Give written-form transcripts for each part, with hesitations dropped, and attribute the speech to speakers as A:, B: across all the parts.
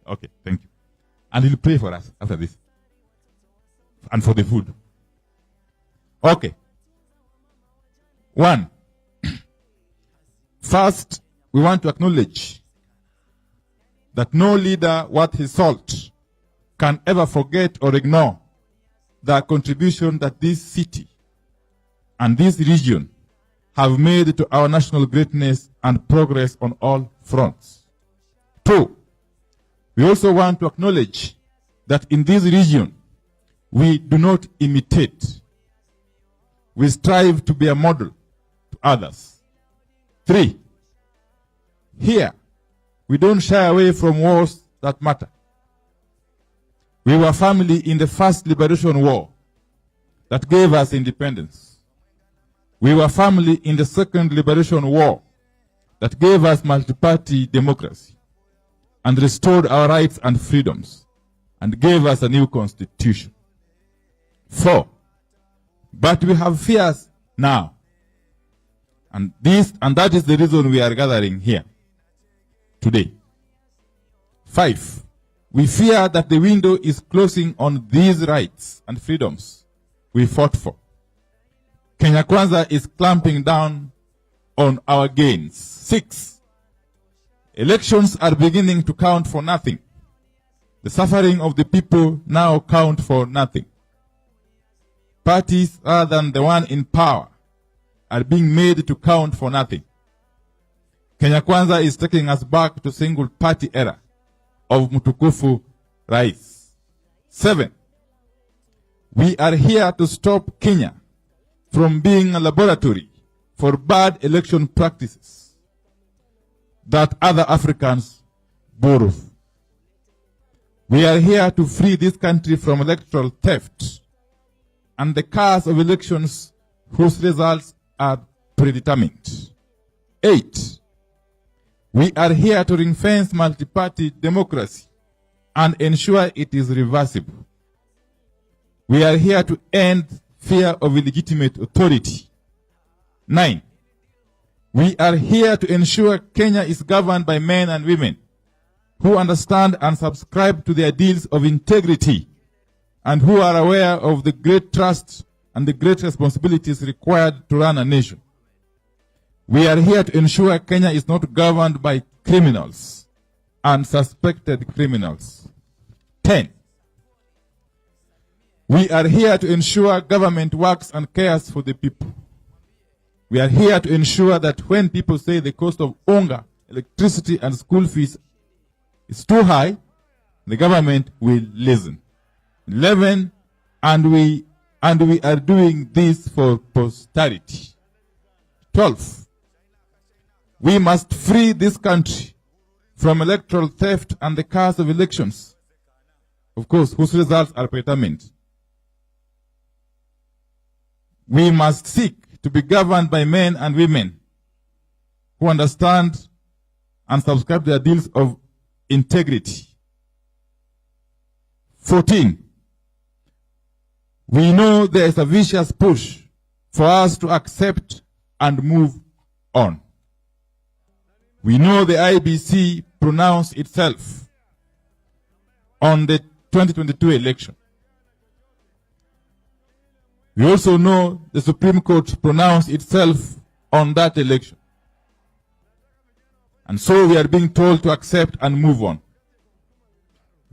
A: Okay, thank you. And he'll pray for us after this. And for the food. Okay. 1. First, we want to acknowledge that no leader worth his salt can ever forget or ignore the contribution that this city and this region have made to our national greatness and progress on all fronts. 2, we also want to acknowledge that in this region, we do not imitate. We strive to be a model to others. 3, here, we don't shy away from wars that matter. We were family in the first liberation war that gave us independence. We were family in the second liberation war that gave us multi-party democracy and restored our rights and freedoms and gave us a new constitution. 4, but we have fears now. And that is the reason we are gathering here today. 5, we fear that the window is closing on these rights and freedoms we fought for. Kenya Kwanza is clamping down on our gains. 6, elections are beginning to count for nothing. The suffering of the people now count for nothing. Parties other than the one in power are being made to count for nothing. Kenya Kwanza is taking us back to single party era of Mtukufu Rais. 7, we are here to stop Kenya from being a laboratory for bad election practices that other Africans borrow. We are here to free this country from electoral theft and the chaos of elections whose results are predetermined. 8, we are here to ring-fence multi-party democracy and ensure it is reversible. We are here to end fear of illegitimate authority. 9, we are here to ensure Kenya is governed by men and women who understand and subscribe to the ideals of integrity and who are aware of the great trust and the great responsibilities required to run a nation. We are here to ensure Kenya is not governed by criminals and suspected criminals. 10, we are here to ensure government works and cares for the people. We are here to ensure that when people say the cost of unga, electricity, and school fees is too high, the government will listen. 11, and we are doing this for posterity. 12, we must free this country from electoral theft and the chaos of elections, of course, whose results are predetermined. We must seek to be governed by men and women who understand and subscribe to the ideals of integrity. 14, we know there is a vicious push for us to accept and move on. We know the IBC pronounced itself on the 2022 election. We also know the Supreme Court pronounced itself on that election. And so we are being told to accept and move on.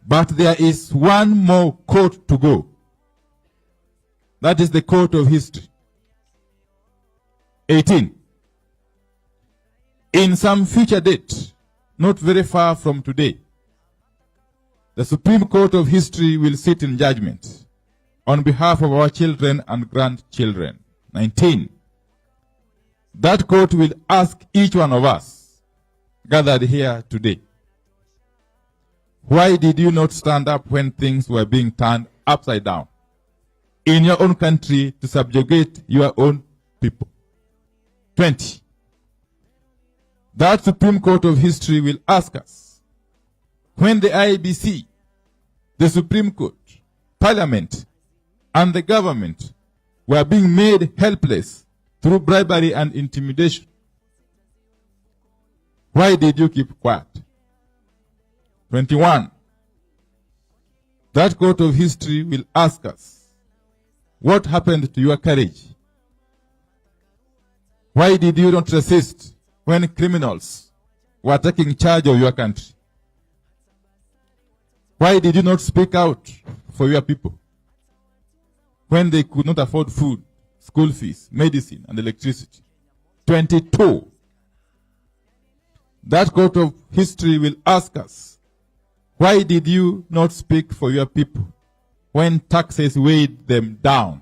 A: But there is one more court to go. That is the court of history. 18. In some future date, not very far from today, the Supreme Court of history will sit in judgment on behalf of our children and grandchildren. 19. That court will ask each one of us gathered here today, why did you not stand up when things were being turned upside down in your own country to subjugate your own people? 20. That Supreme Court of history will ask us, when the IBC, the Supreme Court, Parliament, and the government were being made helpless through bribery and intimidation, why did you keep quiet? 21. That court of history will ask us, what happened to your courage? Why did you not resist when criminals were taking charge of your country? Why did you not speak out for your people when they could not afford food, school fees, medicine, and electricity? 22. That court of history will ask us, why did you not speak for your people when taxes weighed them down?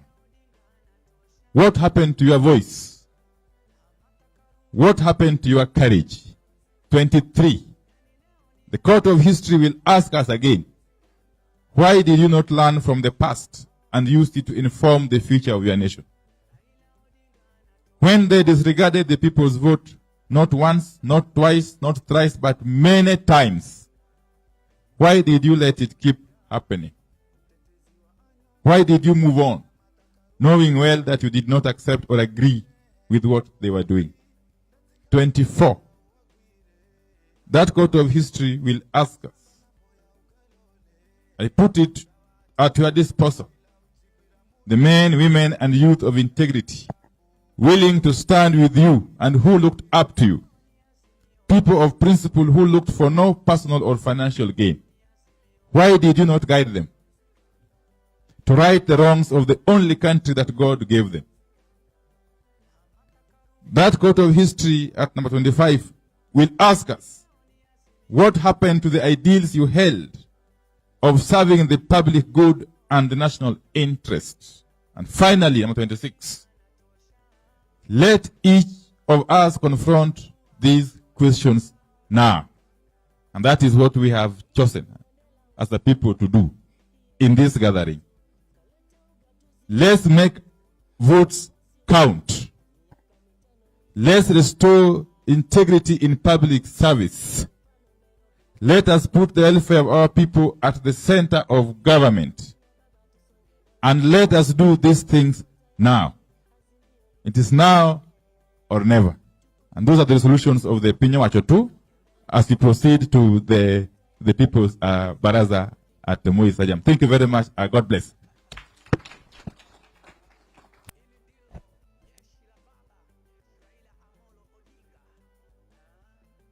A: What happened to your voice? What happened to your courage? 23. The court of history will ask us again, why did you not learn from the past and use it to inform the future of your nation? When they disregarded the people's vote, not once, not twice, not thrice, but many times, why did you let it keep happening? Why did you move on, knowing well that you did not accept or agree with what they were doing? 24. That court of history will ask us. I put it at your disposal. The men, women, and youth of integrity, willing to stand with you and who looked up to you. People of principle who looked for no personal or financial gain. Why did you not guide them to right the wrongs of the only country that God gave them? That court of history at number 25 will ask us, what happened to the ideals you held of serving the public good and the national interest? And finally, number 26, let each of us confront these questions now. And that is what we have chosen as the people to do in this gathering. Let's make votes count. Let's restore integrity in public service. Let us put the welfare of our people at the center of government. And let us do these things now. It is now or never. And those are the resolutions of the Pinya Wacho 2 as we proceed to the people's baraza at the Moi Stadium. Thank you very much. God bless.